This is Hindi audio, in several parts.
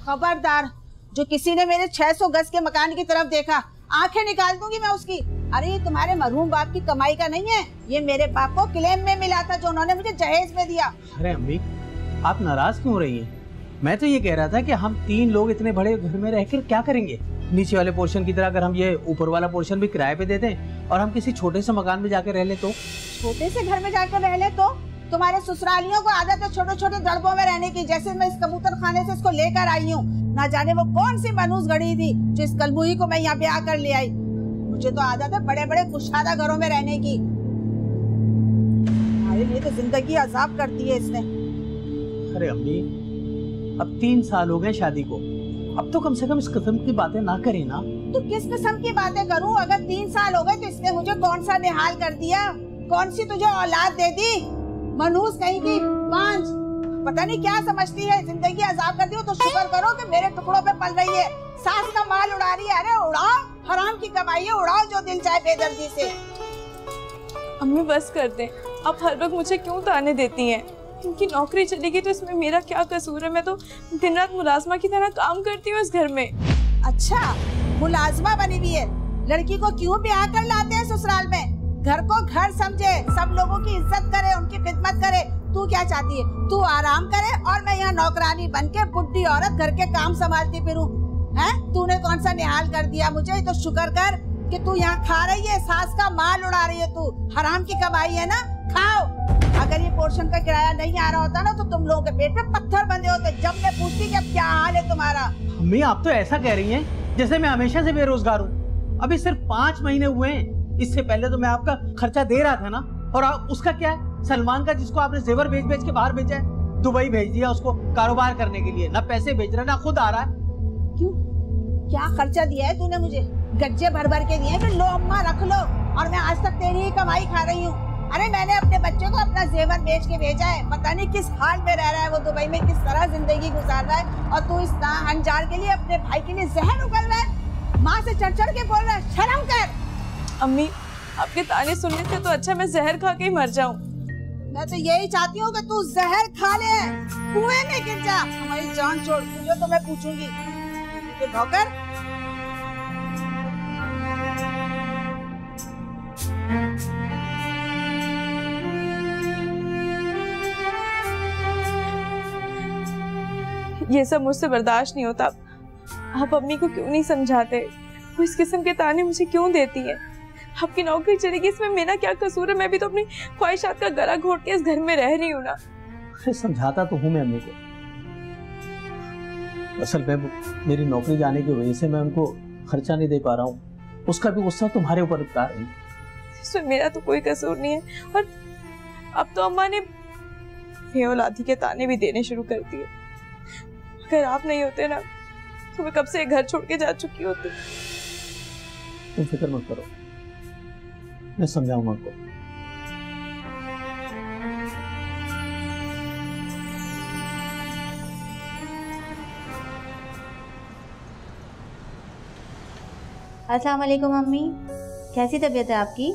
खबरदार, जो किसी ने मेरे 600 गज के मकान की तरफ देखा, आंखें निकाल दूंगी मैं उसकी। अरे ये तुम्हारे मरहूम बाप की कमाई का नहीं है, ये मेरे बाप को क्लेम में मिला था जो उन्होंने मुझे जहेज में दिया। अरे अम्मी, आप नाराज क्यों हो रही हैं? मैं तो ये कह रहा था कि हम 3 लोग इतने बड़े घर में रहकर क्या करेंगे। नीचे वाले पोर्शन की तरह अगर हम ये ऊपर वाला पोर्शन भी किराए पे दे दें और हम किसी छोटे से मकान में जाकर रह ले तो। छोटे से घर में जाकर रह ले तो? तुम्हारे ससुरालियों को आदत है छोटे छोटे दड़बों में रहने की। जैसे मैं इस कबूतर खाने से इसको लेकर आई हूँ, ना जाने वो कौन सी मनूस घड़ी थी जो इस कलबुही को मैं यहाँ ब्याह कर ले आई। मुझे तो आदत है बड़े बड़े कुशादा घरों में रहने की। हमारे लिए तो जिंदगी अजाब करती है इसने। अरे अम्मी, अब 3 साल हो गए शादी को, अब तो कम से कम इस किस्म की बातें ना करें ना। तो किस किस्म की बातें करूं? अगर 3 साल हो गए तो इसने मुझे कौन सा निहाल कर दिया? कौन सी तुझे औलाद दे दी? मनहूस कहीं की पांच, पता नहीं क्या समझती है। जिंदगी अजाब कर दी हो तो शुक्र करो कि मेरे टुकड़ों पे पल रही है। सास का माल उड़ा रही है। अरे उड़ाओ, हराम की कमाई है, उड़ाओ जो दिल चाहे बेदर्दी से। अम्मी बस कर दे, आप हर वक्त मुझे क्यों ताने देती हैं? उनकी नौकरी चली गई तो इसमें मेरा क्या कसूर है? मैं तो दिन रात मुलाजमा की तरह काम करती हूँ इस घर में। अच्छा, मुलाजमा बनी हुई है। लड़की को क्यों ब्याह कर लाते हैं ससुराल में? घर को घर समझे, सब लोगों की इज्जत करे, उनकी खिदमत करे। तू क्या चाहती है? तू आराम करे और मैं यहाँ नौकरानी बन के बुढ़ी औरत घर के काम संभालती फिरूं? हैं? तूने कौन सा निहाल कर दिया मुझे? तो शुक्र कर कि तू यहाँ खा रही है, सास का माल उड़ा रही है। तू हराम की कमाई है ना, खाओ। अगर ये पोर्शन का किराया नहीं आ रहा होता ना तो तुम लोगों के पेट में पत्थर बंधे होते। जब मैं पूछती कि क्या हाल है तुम्हारा। अम्मी, आप तो ऐसा कह रही हैं जैसे मैं हमेशा से बेरोजगार हूँ। अभी सिर्फ 5 महीने हुए हैं। इससे पहले तो मैं आपका खर्चा दे रहा था ना। और उसका क्या है? सलमान का, जिसको आपने जेवर बेच बेच के बाहर भेजा है, दुबई भेज दिया उसको कारोबार करने के लिए। ना पैसे भेज रहा, ना खुद आ रहा है। क्यों? क्या खर्चा दिया है तूने मुझे? गज्जे भर भर के दिए कि लो अम्मा रख लो, और मैं आज तक तेरी ही कमाई खा रही हूँ। अरे मैंने अपने बच्चे को अपना जेवर बेच के भेजा है। पता नहीं किस हाल में रह रहा है वो दुबई में, किस तरह जिंदगी गुजार रहा है। और तू इस अनजार के लिए, अपने भाई के लिए जहर उगल रहा है। माँ से चढ़ चढ़ के बोल रहा है, शर्म कर। अम्मी, आपके ताने सुनने से तो अच्छा मैं जहर खा के ही मर जाऊं। मैं तो यही चाहती हूँ कि तू जहर खा ले, कुएं में गिर जा, हमारी जान छोड़। तुझे तो मैं पूछूंगी भौकर। ये सब मुझसे बर्दाश्त नहीं होता। आप अम्मी को क्यों नहीं समझाते? वो इस किस्म के ताने मुझे क्यों देती है? आपकी नौकरी चलेगी, इसमें मेरा क्या कसूर है? मैं भी तो अपनी ख्वाहिशात का गला घोट के इस घर में रह रही हूँ ना। समझाता तो हूँ मैं अम्मी को। असल में मेरी नौकरी जाने की वजह से मैं उनको खर्चा नहीं दे पा रहा हूँ। उसका भी गुस्सा तुम्हारे ऊपर उठता है। इसमें मेरा तो कोई कसूर नहीं है। और अब तो अम्मा ने बेऔलादी के ताने भी देने शुरू कर दिए। अगर आप नहीं होते ना तो मैं कब से घर छोड़ के जा चुकी होती। तुम फिक्र मत करो, मैं समझाऊंगा उनको। अस्सलाम वालेकुम मम्मी, कैसी तबीयत है आपकी?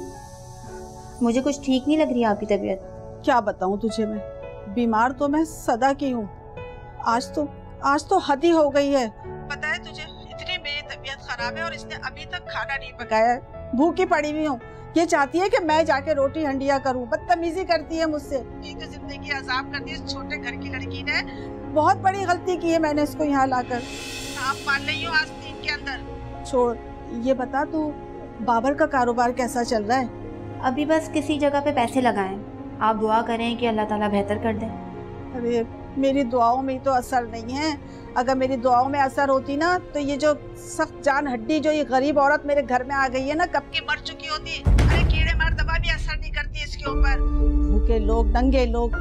मुझे कुछ ठीक नहीं लग रही है आपकी तबीयत। क्या बताऊं तुझे, मैं बीमार तो मैं सदा की हूँ। आज तो हद ही हो गई है। पता है तुझे, इतनी मेरी तबीयत खराब है और इसने अभी तक खाना नहीं पकाया है। भूखी पड़ी हुई हूँ। ये चाहती है कि मैं जाके रोटी हंडिया करूँ। बदतमीजी करती है मुझसे। एक तो जिंदगी अजाब कर दी इस छोटे घर की लड़की ने। बहुत बड़ी गलती की है मैंने इसको यहाँ लाकर। आप मान रही हो आस्तीन के अंदर। छोड़, ये बता तू बाबर का कारोबार कैसा चल रहा है? अभी बस किसी जगह पे पैसे लगाएं। आप दुआ करें कि अल्लाह ताला बेहतर कर दे। अरे मेरी दुआओं में तो असर नहीं है। अगर मेरी दुआओं में असर होती ना तो ये जो सख्त जान हड्डी जो ये गरीब औरत मेरे घर में आ गई है ना, कब की मर चुकी होती। अरे कीड़े मार दवा भी असर नहीं करती इसके ऊपर। भूखे लोग, नंगे लोग।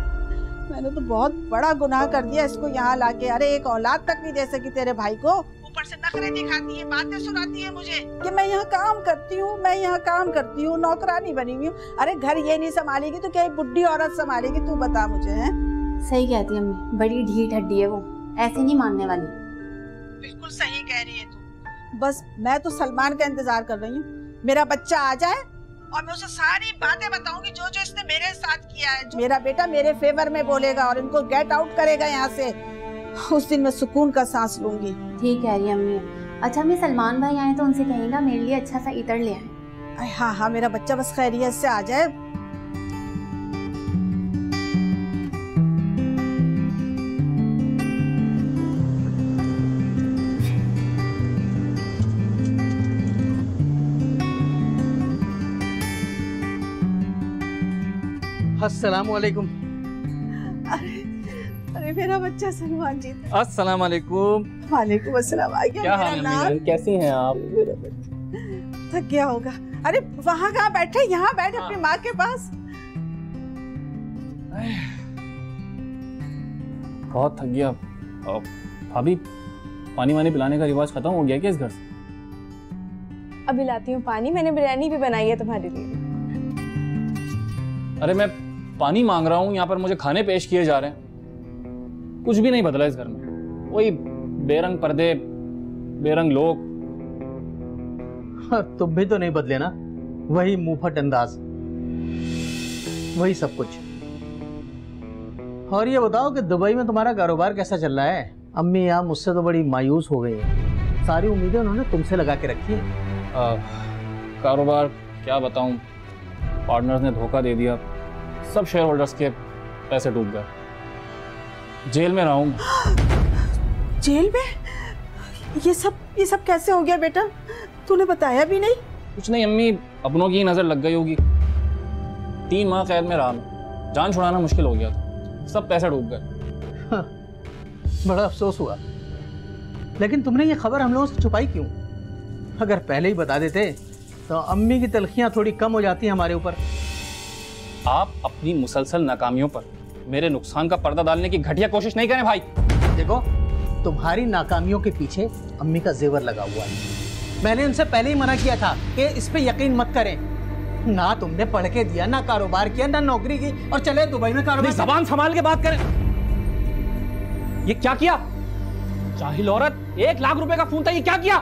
मैंने तो बहुत बड़ा गुनाह कर दिया इसको यहाँ लाके। अरे एक औलाद तक नहीं दे सकी तेरे भाई को, ऊपर से नखरे दिखाती है, बातें सुनाती है मुझे कि मैं यहाँ काम करती हूँ, मैं यहाँ काम करती हूँ, नौकरानी बनी हुई हूँ। अरे घर ये नहीं संभालेगी तो क्या बुढ़ी औरत संभालेगी? तू बता मुझे। है सही कहती है अम्मी, बड़ी ढीठ हड्डी है वो, ऐसे नहीं मानने वाली। बिल्कुल सही कह रही है तू। बस मैं तो सलमान का इंतजार कर रही हूँ, मेरा बच्चा आ जाए और मैं उसे सारी बातें बताऊंगी जो जो इसने मेरे साथ किया है। मेरा बेटा मेरे फेवर में बोलेगा और इनको गेट आउट करेगा यहाँ से। उस दिन मैं सुकून का सांस लूंगी। ठीक है अम्मी। अच्छा मैं सलमान भाई आए तो उनसे कहेगा मेरे लिए अच्छा सा इतर ले आए। हाँ हाँ, मेरा बच्चा बस खैरियत से आ जाए। अस्सलामु अलैकुम। अरे मेरा बच्चा सलमान जी। अस्सलाम वालेकुम। वालेकुम अस्सलाम। आ गया क्या मेरा हाल है लाल? अम्मी? कैसी हैं आप? मेरा बच्चा थक गया होगा। अरे वहाँ कहाँ बैठे, यहाँ बैठ अपनी माँ के पास। बहुत थक गया। भाभी पानी वानी पिलाने का रिवाज खत्म हो गया क्या इस घर से? अभी लाती हूँ पानी, मैंने बिरयानी भी बनाई है तुम्हारे लिए। अरे मैं पानी मांग रहा हूँ, यहाँ पर मुझे खाने पेश किए जा रहे हैं। कुछ भी नहीं बदला इस घर में, वही बेरंग पर्दे, बेरंग लोग। तुम भी तो नहीं बदले ना, वही मुंहफट अंदाज, वही सब कुछ। और ये बताओ कि दुबई में तुम्हारा कारोबार कैसा चल रहा है? अम्मी यहाँ मुझसे तो बड़ी मायूस हो गई है, सारी उम्मीदें उन्होंने तुमसे लगा के रखी है। कारोबार क्या बताऊं, पार्टनर्स ने धोखा दे दिया, सब शेयर होल्डर्स के पैसे डूब गए, जेल में रहूंगा। जेल में? ये सब कैसे हो गया बेटा? तूने बताया भी नहीं। कुछ नहीं अम्मी, अपनों की नजर लग गई होगी। 3 माह कैद में रहा मैं, जान छुड़ाना मुश्किल हो गया था, सब पैसे डूब गए। बड़ा अफसोस हुआ, लेकिन तुमने ये खबर हम लोगों से छुपाई क्यों? अगर पहले ही बता देते तो अम्मी की तलखियां थोड़ी कम हो जाती हमारे ऊपर। आप अपनी मुसलसल नाकामियों पर मेरे नुकसान का पर्दा डालने की घटिया कोशिश नहीं करें भाई। देखो, तुम्हारी नाकामियों के पीछे अम्मी का जेवर लगा हुआ है। मैंने उनसे पहले ही मना किया था कि इस पे यकीन मत करें। ना तुमने पढ़ के दिया, ना कारोबार किया, ना नौकरी की, और चले दुबई में कारोबार। जबान संभाल के बात करें। ये क्या किया? जाहिल औरत, 1 लाख रुपए का फोन था, ये क्या किया?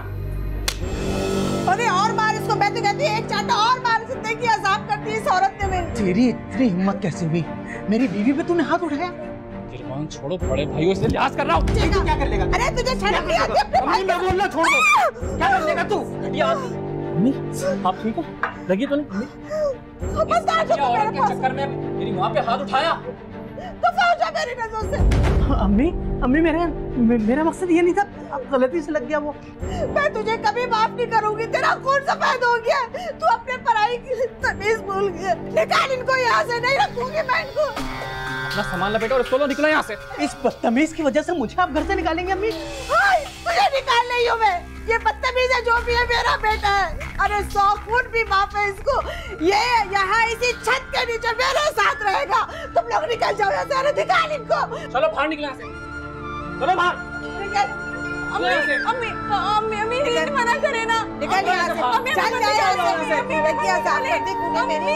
अरे और मार इसको, मैं तो कहती हूँ एक चाटा और मार, जिंदगी अजाब करती है इस औरत ने मेरी। तेरी इतनी हिम्मत कैसे हुई? मेरी बीवी पे तूने हाथ उठाया? गिरबान छोड़ो, बड़े भाइयों से लिहाज कर रहा हूँ। तू क्या कर लेगा? अरे तुझे शर्म नहीं आती अपने भाई? मैं बोलना छोड़ दो, क्या कर लेगा तू? अम्मी, आप ठीक है? लगी तो नहीं? बता दो तो मेरे पास। चक्कर में मेरी माँ पे हाथ उठाया। दफा हो जा मेरी नजरों से। अम्मी मेरा मकसद ये नहीं था, अब गलती से लग गया वो। मैं तुझे कभी माफ नहीं करूंगी, तेरा खून सफेद हो गया, तू अपने पढ़ाई की तमीज भूल गया। निकाल इनको यहाँ से, नहीं रखूंगी मैं इनको। अपना सामान लपेटो और चलो निकलो यहाँ से। इस बदतमीज की वजह से मुझे आप घर से निकालेंगे अम्मी? हाय, तुझे निकाल नहीं हूँ मैं, ये बदतमीज है जो भी है, मेरा बेटा है। अरे 100 खून भी माफ है इसको, ये यहाँ इसी छत के नीचे मेरे साथ रहेगा। तुम लोग निकल जाओ यहाँ से, अरे निकाल इनको। चलो बाहर निकलो यहाँ से, चलो बाहर। अम्मी मना करे ना। निकल यहाँ से, चल जा यहाँ से। जिंदगी आजाद कर दी तूने मेरी,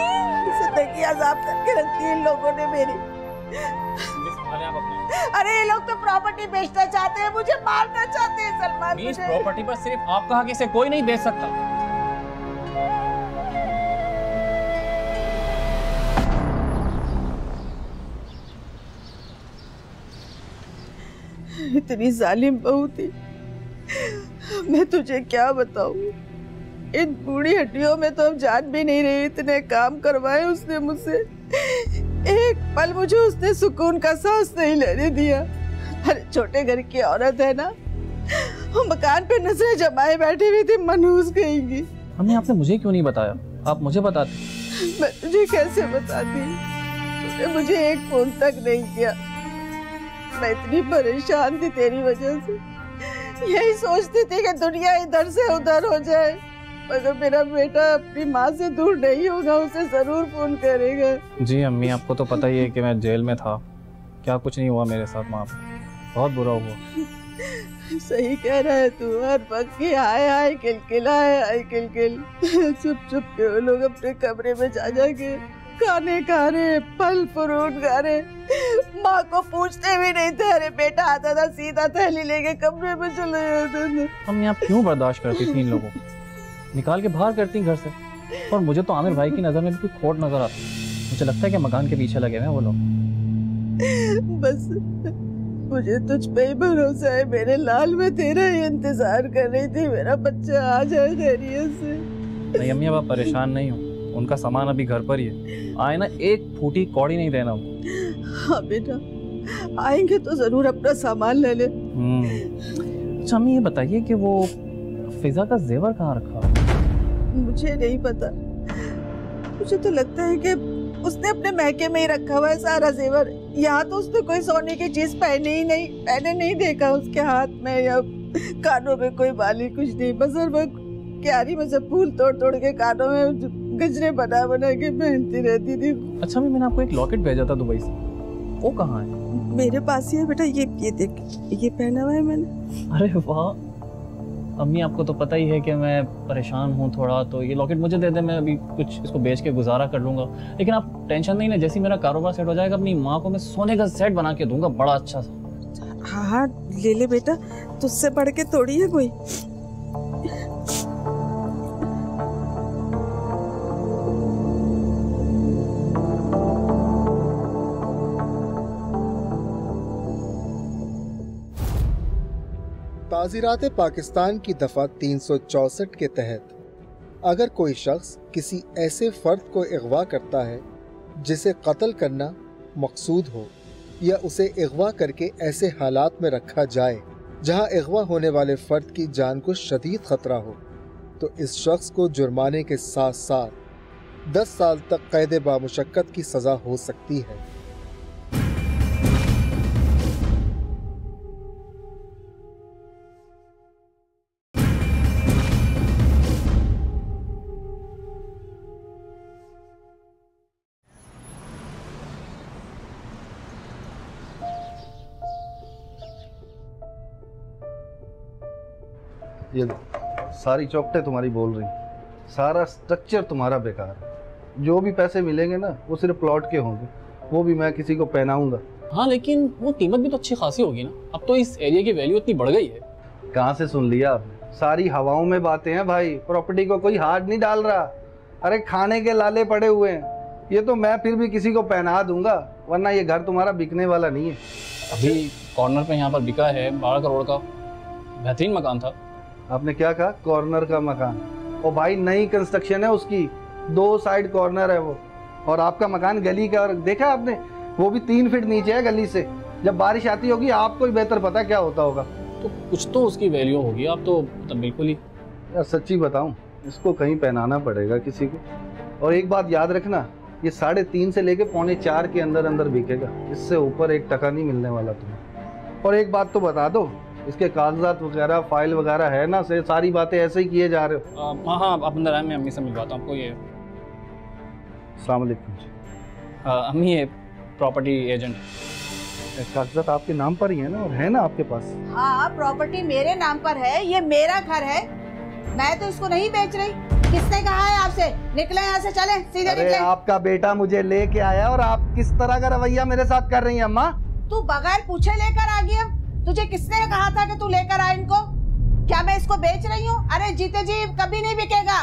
जिंदगी आजाद करके रखती इन लोगों ने मेरी। अरे ये लोग तो प्रॉपर्टी बेचना चाहते हैं, मुझे मारना चाहते हैं सलमान। इस प्रॉपर्टी पर सिर्फ आपका हक, इसे कोई नहीं बेच सकता। इतनी जालिम बहू थी, मैं तुझे क्या बताऊं। इन बूढ़ी हड्डियों में तो अब जान भी नहीं रही, इतने काम करवाए उसने मुझसे, एक पल मुझे उसने सुकून का सांस नहीं लेने दिया। अरे छोटे घर की औरत है ना, वो मकान पे नजरें जमाए बैठी हुई थी, मनहूस कहेंगी। हमने आपने मुझे क्यों नहीं बताया? आप मुझे बताते। मैं तुझे कैसे बताती, तूने मुझे एक फोन तक नहीं किया। मैं इतनी परेशान थी तेरी वजह से, यही सोचती थी कि दुनिया इधर से उधर हो जाए, मगर मेरा बेटा अपनी माँ से दूर नहीं होगा, उसे जरूर फोन करेगा। जी अम्मी, आपको तो पता ही है कि मैं जेल में था, क्या कुछ नहीं हुआ मेरे साथ। माँ, बहुत बुरा हुआ। सही कह रहा है तू, हर वक्त की हाय हाय किलकिल, हाय हाय किलकिल। चुप चुप के वो लोग अपने कमरे में जा जाके खाने खा रहे, फल फ्रूट खा रहे, माँ को पूछते भी नहीं थे। अरे बेटा आता था सीधा थैली लेके कमरे में चले जाते थे। हम आप क्यों बर्दाश्त करती थी इन लोगों को? निकाल के बाहर करती घर से। और मुझे तो आमिर भाई की नजर में भी कोई खोट नजर आती। मुझे लगता है कि मकान के पीछे लगे हुए हैं वो लोग। बस मुझे तुझ पे ही भरोसा है मेरे लाल, मैं तेरा ही इंतजार कर रही थी, मेरा बच्चा आ जाए खैरियत से। नहीं अम्मी अब आप परेशान नहीं हो, उनका सामान अभी घर पर ही है, आए ना एक फूटी कौड़ी नहीं देना उनको। हाँ बेटा, आएंगे तो जरूर अपना सामान ले ले। अच्छा अम्मी ये बताइए कि वो फिजा का जेवर कहाँ रखा? मुझे नहीं पता, मुझे तो लगता है कि उसने अपने महके में ही रखा हुआ है सारा जेवर। यहाँ तो उसने कोई सोने की चीज पहनी ही नहीं, मैंने नहीं देखा उसके हाथ में या कानों में कोई बाली, कुछ नहीं। बस और वो क्यारी में से फूल तोड़ तोड़ के कानों में गजरे बना बना के पहनती रहती थी। अच्छा मैंने आपको एक लॉकेट भेजा था दुबई से, वो कहाँ है? मेरे पास ही है बेटा, ये देख, ये पहना हुआ है मैंने। अरे वाह अम्मी, आपको तो पता ही है कि मैं परेशान हूँ थोड़ा, तो ये लॉकेट मुझे दे दे, मैं अभी कुछ इसको बेच के गुजारा कर लूँगा। लेकिन आप टेंशन नहीं ना, जैसे मेरा कारोबार सेट हो जाएगा अपनी माँ को मैं सोने का सेट बना के दूंगा बड़ा अच्छा सा। हाँ हाँ ले ले बेटा, तुझसे बढ़ के थोड़ी है कोई। ताज़ीरात पाकिस्तान की दफ़ा 364 के तहत अगर कोई शख्स किसी ऐसे फ़र्द को अगवा करता है जिसे कत्ल करना मकसूद हो या उसे अगवा करके ऐसे हालात में रखा जाए जहां अगवा होने वाले फ़र्द की जान को शदीद ख़तरा हो, तो इस शख्स को जुर्माने के साथ साथ 10 साल तक कैद बामुशक्कत की सज़ा हो सकती है। ये सारी चौकटें तुम्हारी बोल रही, सारा स्ट्रक्चर तुम्हारा बेकार है। जो भी पैसे मिलेंगे ना वो सिर्फ प्लॉट के होंगे, वो भी मैं किसी को पहनाऊंगा। हाँ लेकिन वो कीमत भी तो अच्छी खासी होगी ना, अब तो इस एरिया की वैल्यू इतनी बढ़ गई है। कहाँ से सुन लिया आपने? सारी हवाओं में बातें हैं भाई, प्रॉपर्टी को कोई हाथ नहीं डाल रहा। अरे खाने के लाले पड़े हुए हैं, ये तो मैं फिर भी किसी को पहना दूंगा, वरना ये घर तुम्हारा बिकने वाला नहीं है। अभी कॉर्नर पे यहाँ पर बिका है 12 करोड़ का, बेहतरीन मकान था। आपने क्या कहा? कॉर्नर का मकान? ओ भाई नई कंस्ट्रक्शन है उसकी, 2 साइड कॉर्नर है वो, और आपका मकान गली का, और देखा आपने वो भी 3 फीट नीचे है गली से। जब बारिश आती होगी आपको ही बेहतर पता क्या होता होगा। तो कुछ तो उसकी वैल्यू होगी, आप तो मतलब बिल्कुल ही। यार सच्ची बताऊं, इसको कहीं पहनाना पड़ेगा किसी को। और एक बात याद रखना, ये 3.5 से लेके 3.25 के अंदर अंदर बिकेगा, इससे ऊपर 1 टका नहीं मिलने वाला तुम्हें। और एक बात तो बता दो, इसके कागजात वगैरह फाइल वगैरह है ना? से सारी बातें ऐसे ही किए जा रहे हो? हाँ हाँ आप अंदर आए, मैं अम्मी से मिलवाता हूँ आपको। ये अस्सलाम वालेकुम। अम्मी ये प्रॉपर्टी एजेंट। कागजात आपके नाम पर ही है ना, और है ना आपके पास? हाँ प्रॉपर्टी मेरे नाम पर है, ये मेरा घर है, मैं तो इसको नहीं बेच रही। किसने कहा है आपसे? निकले यहाँ से, चले सीधे अरे निकले। आपका बेटा मुझे लेके आया और आप किस तरह का रवैया मेरे साथ कर रही हैं अम्मा? तू बगैर पूछे लेकर आ गया, तुझे किसने कहा था कि तू लेकर आ इनको? क्या मैं इसको बेच रही हूँ? अरे जीते जी कभी नहीं बिकेगा,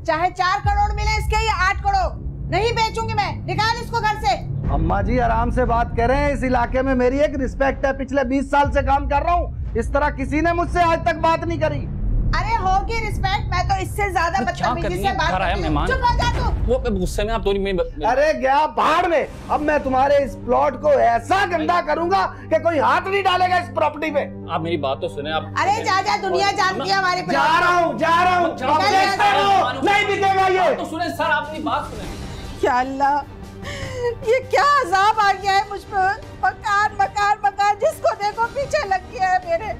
चाहे 4 करोड़ मिले इसके या 8 करोड़, नहीं बेचूंगी मैं। निकाल इसको घर से। अम्मा जी आराम से बात करें, इस इलाके में मेरी एक रिस्पेक्ट है, पिछले 20 साल से काम कर रहा हूँ, इस तरह किसी ने मुझसे आज तक बात नहीं करी। अरे होगी रिस्पेक्ट, मैं तो इससे ज्यादा बदतमीजी से बात करती हूँ। चुप हो जा तू। वो गुस्से में आप तो नहीं। अरे गया बाहर में, अब मैं तुम्हारे इस प्लॉट को ऐसा गंदा करूंगा कि कोई हाथ नहीं डालेगा इस प्रॉपर्टी पे। आप मेरी बात तो सुने। आप अरे जा जा, दुनिया जानती है हमारे पे। जा रहा हूँ नहीं बिकेगा ये। तो सुने सर, आप मेरी बात सुने। क्या अल्लाह, ये क्या अजाब आ गया है मुझ पर। मकान मकान मकान, जिसको देखो पीछे लग गया है मेरे।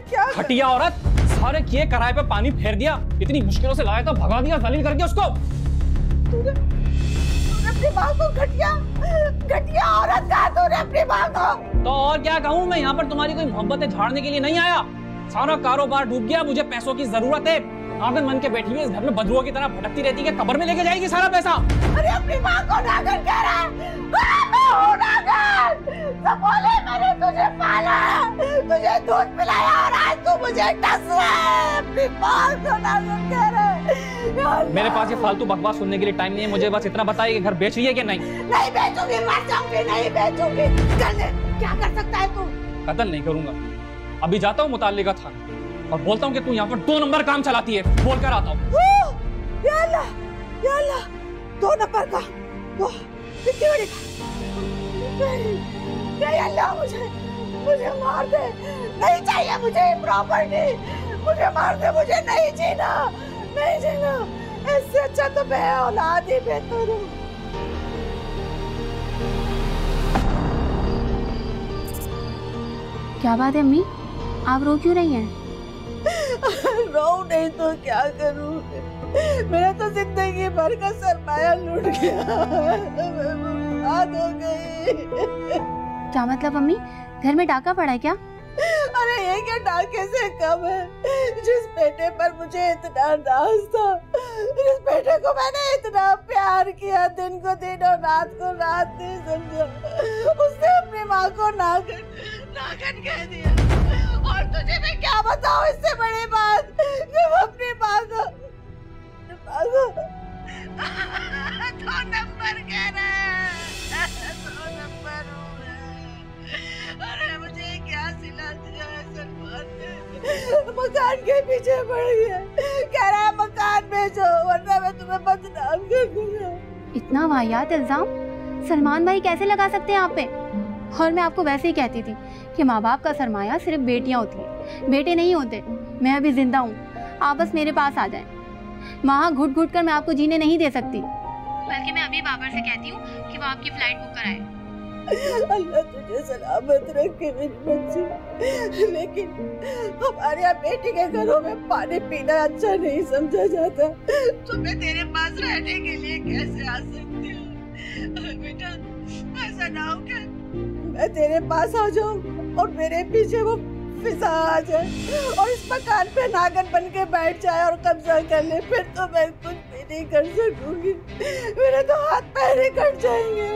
क्या घटिया औरत, सारे किए किराए पे पानी फेर दिया, इतनी मुश्किलों से लाया था, भगा दिया जलील करके उसको। तूने अपनी माँ को घटिया औरत कहा तूने अपनी माँ को। तो और क्या कहूँ मैं, यहाँ पर तुम्हारी कोई मोहब्बतें झाड़ने के लिए नहीं आया। सारा कारोबार डूब गया, मुझे पैसों की जरूरत है। नागन मन के बैठी हुई इस घर में बदरुओं की तरह भटकती रहती है, कब्र में लेके जाएगी सारा पैसा। अरे अपनी माँ को नागन कह रहा है। मैं हूँ नागन, सब बोले मैंने तुझे पाला, तुझे दूध पिलाया और आज तू मुझे डस रहा है। अपनी माँ को नागन कह रहा है। मेरे पास ये फालतू बकवास सुनने के लिए टाइम नहीं है, मुझे बस इतना बताइए कि घर बेच रही है कि नहीं। नहीं बेचूंगी, मर जाऊंगी, नहीं बेचूंगी। क्या कर सकता है तू? कत्ल नहीं करूंगा। अभी जाता हूँ मुतालिका थाना और बोलता हूँ कि तू यहाँ पर 2 नंबर काम चलाती है, बोल कर आता हूँ। या अल्लाह, या अल्लाह, 2 नंबर का, इतनी बड़ी नहीं अल्लाह, मुझे मार दे, नहीं चाहिए मुझे प्रॉपर्टी, मुझे मार दे, मुझे नहीं जीना, नहीं जीना, इससे अच्छा तो मैं औलाद ही बेहतर हूँ। क्या बात है अम्मी, आप रो क्यों रही हैं? रो नहीं तो क्या करूँ, मेरा तो जिंदगी भर का सरमाया लूट गया, मैं बर्बाद हो गई। क्या मतलब अम्मी, घर में डाका पड़ा है क्या? अरे ये क्या डाके से कम है, जिस बेटे पर मुझे इतना नाज था, जिस बेटे को मैंने इतना प्यार किया, दिन को दिन और रात को रात नहीं समझा, उसने अपनी माँ को नागन कह दिया। और तुझे मैं क्या बताऊं इससे बड़ी बात, जब अपनी माँ को 2 नंबर कह रहा है, 2 नंबर हूँ मैं। अरे मुझे क्या सिला दिया है सलमान ने, मकान के पीछे पड़ गया, कह रहा है मकान बेचो वरना मैं तुम्हें बदनाम कर दूंगा। इतना वाहियात इल्जाम सलमान भाई कैसे लगा सकते हैं आप पे? और मैं आपको वैसे ही कहती थी कि माँ बाप का सरमाया सिर्फ बेटियां होती हैं, बेटे नहीं होते। मैं अभी जिंदा हूँ, आप बस मेरे पास आ जाएं। वहाँ घुट घुट कर मैं आपको जीने नहीं दे सकती, बल्कि मैं अभी बाबर से कहती हूँ कि वो आपकी फ्लाइट बुक कराए। अल्लाह तुझे सलामत रखे मेरी बच्ची, लेकिन हमारे यहाँ बेटी के घरों में पानी पीना अच्छा नहीं समझा जाता, तो मैं तेरे पास रहने के लिए कैसे आ सकती हूँ? बेटा ऐसा ना हो कि मैं तेरे पास आ जाऊँ और मेरे पीछे वो फिजा आ जाए और इस मकान पे नागन बन के बैठ जाए और कब्जा कर ले, फिर तो मैं कुछ भी नहीं कर सकूंगी, मेरे तो हाथ पैर ही कट जाएंगे।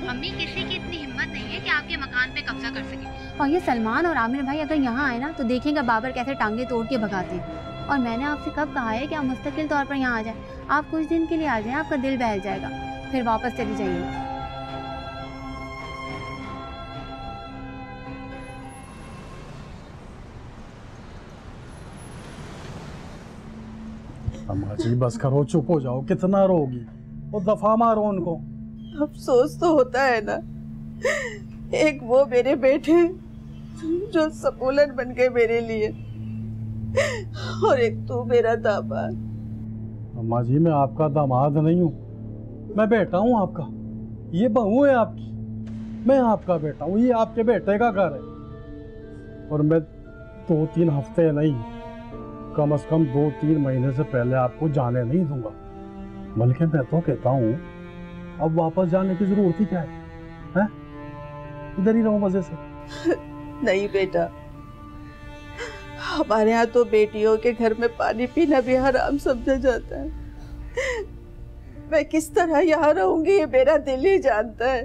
अम्मी, किसी की इतनी हिम्मत नहीं है कि आपके मकान पे कब्जा कर सके। और ये सलमान और आमिर भाई अगर यहाँ आए ना तो देखेंगे बाबर कैसे टांगे तोड़ के भगाते हैं। और मैंने आपसे कब कहा है कि आप मुस्तकिल तौर पर यहाँ आ जाएं? आप कुछ दिन के लिए आ जाएं, आपका दिल बहल जाएगा, फिर वापस चली जाइए। अम्मा जी बस करो, चुप हो जाओ, कितना रोगी, वो दफा मारो उनको। अफसोस तो होता है ना, एक वो मेरे बेटे जो सपूलन बन गए मेरे लिए, और एक तू मेरा दामाद। अम्मा जी मैं आपका दामाद नहीं हूँ, मैं बेटा हूँ आपका, ये बहू है आपकी, मैं आपका बेटा हूँ, ये आपके बेटे का घर है। और मैं 2-3 हफ्ते नहीं, कम से कम 2-3 महीने से पहले आपको जाने नहीं दूंगा। बल्कि मैं तो कहता हूँ अब वापस जाने की जरूरत ही क्या है? इधर ही रहो मजे से। नहीं बेटा, हमारे यहाँ तो बेटियों के घर में पानी पीना भी हराम समझा जाता है। मैं किस तरह यहाँ रहूंगी ये मेरा दिल ही जानता है।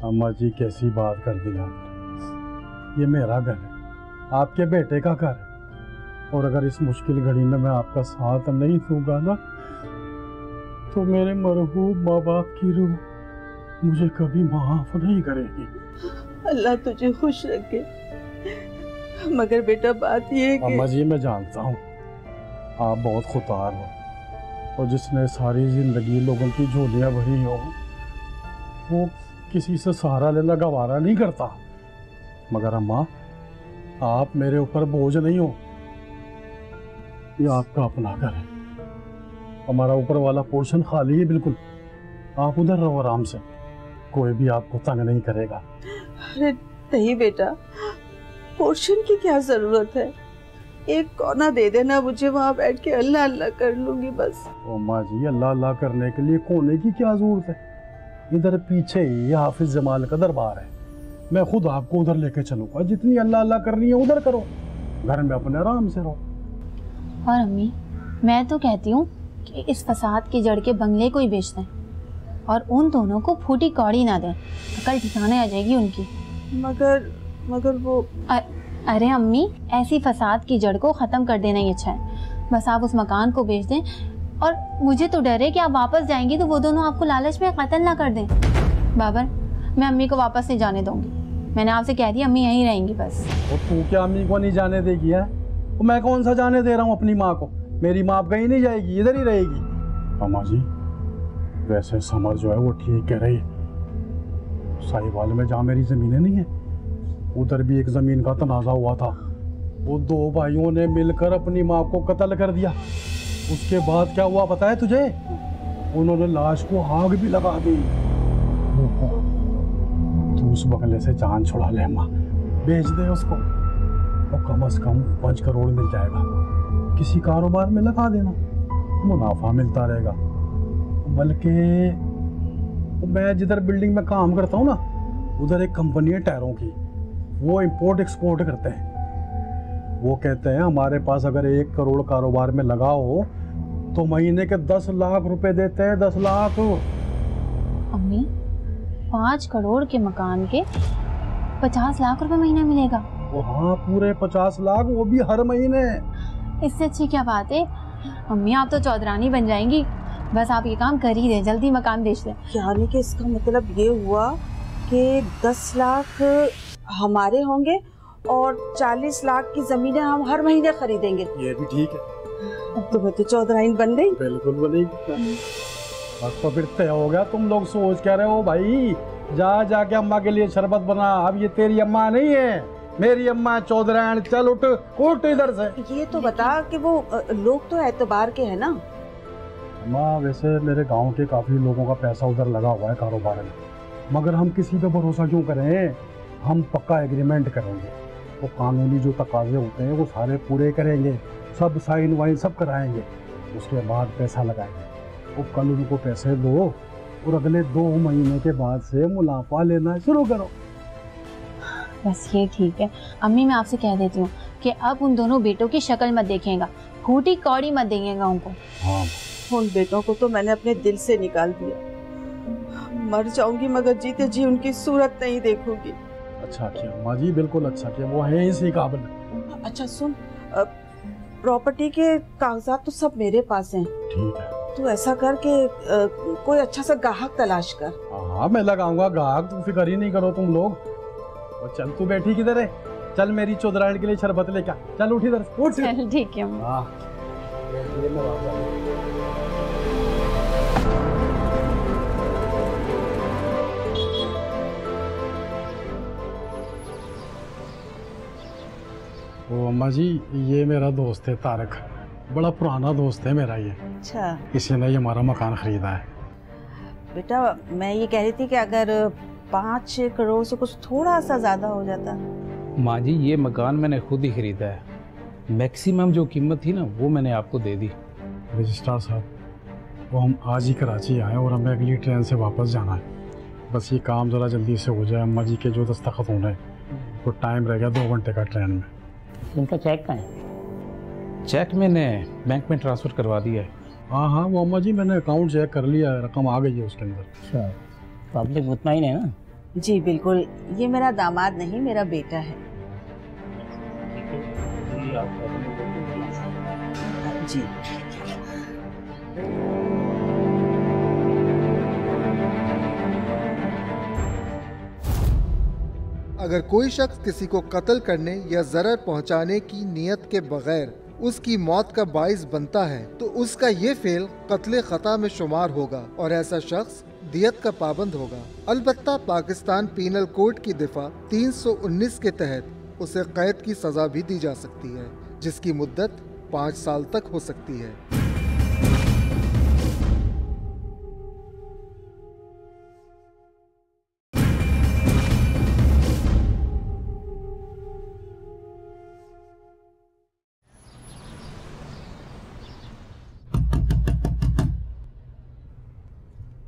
अम्मा जी कैसी बात कर दी आपने, ये मेरा घर है, आपके बेटे का घर है, और अगर इस मुश्किल घड़ी में मैं आपका साथ नहीं दूंगा ना तो मेरे मरहूम माँ बाप की रूह मुझे कभी माफ नहीं करेगी। अल्लाह तुझे खुश रखे, मगर बेटा बात ये है कि अम्मा जी मैं जानता हूँ आप बहुत खुदार हो, और जिसने सारी जिंदगी लोगों की झोलियाँ भरी हो वो किसी से सहारा लेना गवारा नहीं करता। मगर अम्मा आप मेरे ऊपर बोझ नहीं हो, ये आपका अपना घर है, हमारा ऊपर वाला पोर्शन खाली है बिल्कुल, आप उधर रहो आराम से, कोई भी आपको तंग नहीं करेगा। अरे नहीं बेटा, पोर्शन की क्या जरूरत है, एक कोना दे देना मुझे, वहाँ बैठ के अल्लाह अल्लाह कर लूंगी बस। ओ माँ जी अल्लाह अल्लाह करने के लिए कोने की क्या जरूरत है, इधर पीछे ही हाफिज जमाल का दरबार है, मैं खुद आपको उधर लेके चलूंगा, जितनी अल्लाह अल्लाह करनी है उधर करो, घर में अपने आराम से रहो। और अम्मी मैं तो कहती हूँ कि इस फसाद की जड़ के बंगले को ही बेच दें और उन दोनों को फूटी कौड़ी ना दें, अकल ठिकाने आ जाएगी उनकी। मगर वो अरे अम्मी ऐसी फसाद की जड़ को ख़त्म कर देना ही अच्छा है, बस आप उस मकान को बेच दें। और मुझे तो डर है कि आप वापस जाएंगी तो वो दोनों आपको लालच में कत्ल ना कर दें। बाबर मैं अम्मी को वापस नहीं जाने दूंगी, मैंने आपसे कह दिया अम्मी यहीं रहेंगी बस। और तू क्या अम्मी को नहीं जाने देगी है? तो मैं कौन सा जाने दे रहा हूँ अपनी माँ को? मेरी माँ कहीं नहीं जाएगी, इधर ही रहेगी। अम्मा जी वैसे समर जो है वो ठीक कह रही है। साहिवाल में जहाँ मेरी ज़मीनें नहीं है उधर भी एक ज़मीन का तनाज़ा हुआ था। वो दो भाइयों ने मिलकर अपनी माँ को कत्ल कर दिया। उसके बाद क्या हुआ पता है तुझे? उन्होंने लाश को आग भी लगा दी। तू उस बंगले से जान छुड़ा ले अम्मा, बेच दे उसको, और कम से कम 5 करोड़ मिल जाएगा। किसी कारोबार में लगा देना, मुनाफा मिलता रहेगा। बल्कि मैं जिधर बिल्डिंग में काम करता हूँ ना उधर एक कंपनी है टायरों की, वो इंपोर्ट एक्सपोर्ट करते हैं। वो कहते हैं हमारे पास अगर 1 करोड़ कारोबार में लगाओ तो महीने के 10 लाख रुपए देते हैं। 10 लाख। अम्मी 5 करोड़ के मकान के 50 लाख रुपए महीना मिलेगा? हाँ पूरे 50 लाख, वो भी हर महीने। इससे अच्छी क्या बात है अम्मी, आप तो चौधरानी बन जाएंगी। बस आप ये काम कर ही दें, जल्दी मकान बेच दें। यानी कि इसका मतलब ये हुआ कि 10 लाख हमारे होंगे और 40 लाख की जमीनें हम हर महीने खरीदेंगे। ये भी ठीक है। अब तो मैं तो चौधराइन बन गई। बिल्कुल बनेगी। बस तो फिर तय हो गया। तुम लोग सोच क्या रहे हो भाई? जाके अम्मा के लिए शरबत बना। अब ये तेरी अम्मा नहीं है, मेरी अम्मा चौधराइन। चल उठ इधर से। ये तो बता कि वो लोग तो एतबार के हैं ना? अम्मा वैसे मेरे गांव के काफी लोगों का पैसा उधर लगा हुआ है कारोबार में, मगर हम किसी पे भरोसा क्यों करें? हम पक्का एग्रीमेंट करेंगे, वो कानूनी जो तकाजे होते हैं वो सारे पूरे करेंगे, सब साइन वाइन सब कराएंगे, उसके बाद पैसा लगाएंगे। वो कल उनको पैसे दो और अगले 2 महीने के बाद से मुनाफा लेना शुरू करो। बस ये ठीक है। अम्मी मैं आपसे कह देती हूँ कि अब उन दोनों बेटों की शक्ल मत देखेगा, खूटी कौड़ी मत देंगे उनको। हाँ उन बेटों को तो मैंने अपने दिल से निकाल दिया। मर जाऊंगी मगर जीते जी उनकी सूरत नहीं देखूंगी। अच्छा किया अम्मा जी, बिल्कुल अच्छा किया, वो है इसी काबिल। अच्छा सुन, प्रॉपर्टी के कागजात तो सब मेरे पास हैं। ठीक है। तू ऐसा कर के कोई अच्छा सा ग्राहक तलाश कर। हाँ मैं लगाऊंगा ग्राहक, तुम फिक्र ही नहीं करो तुम लोग। और चल तू बैठी किधर है? चल मेरी चौधराइन के लिए शरबत लेकर चल। उठ इधर उठ। ठीक है। ओ अम्मा जी ये मेरा दोस्त है तारक, बड़ा पुराना दोस्त है मेरा ये। अच्छा। इसी ने ये हमारा मकान खरीदा है। बेटा मैं ये कह रही थी कि अगर 5 करोड़ से कुछ थोड़ा सा ज्यादा हो जाता। माँ जी ये मकान मैंने खुद ही खरीदा है, मैक्सिमम जो कीमत थी ना वो मैंने आपको दे दी। रजिस्ट्रार साहब वो हम आज ही कराची आए और हमें अगली ट्रेन से वापस जाना है। बस ये काम ज़रा जल्दी से हो जाए। अम्मा जी के जो दस्तखत होने तो टाइम रह गया 2 घंटे का ट्रेन में। इनका चेक कहाँ है? चेक मैंने बैंक में ट्रांसफ़र करवा दिया है। हाँ वो अम्मा जी मैंने अकाउंट चेक कर लिया है, रकम आ गई है उसके अंदर। अच्छा तो आप लोग उतना ही है ना? जी बिल्कुल, ये मेरा दामाद नहीं मेरा बेटा है। जी अगर कोई शख्स किसी को कत्ल करने या जरर पहुंचाने की नियत के बगैर उसकी मौत का बाइस बनता है तो उसका ये फेल कत्ल खता में शुमार होगा और ऐसा शख्स दियत का पाबंद होगा। अलबत्ता पाकिस्तान पीनल कोड की दिफा 319 के तहत उसे कैद की सजा भी दी जा सकती है, जिसकी मुद्दत 5 साल तक हो सकती है।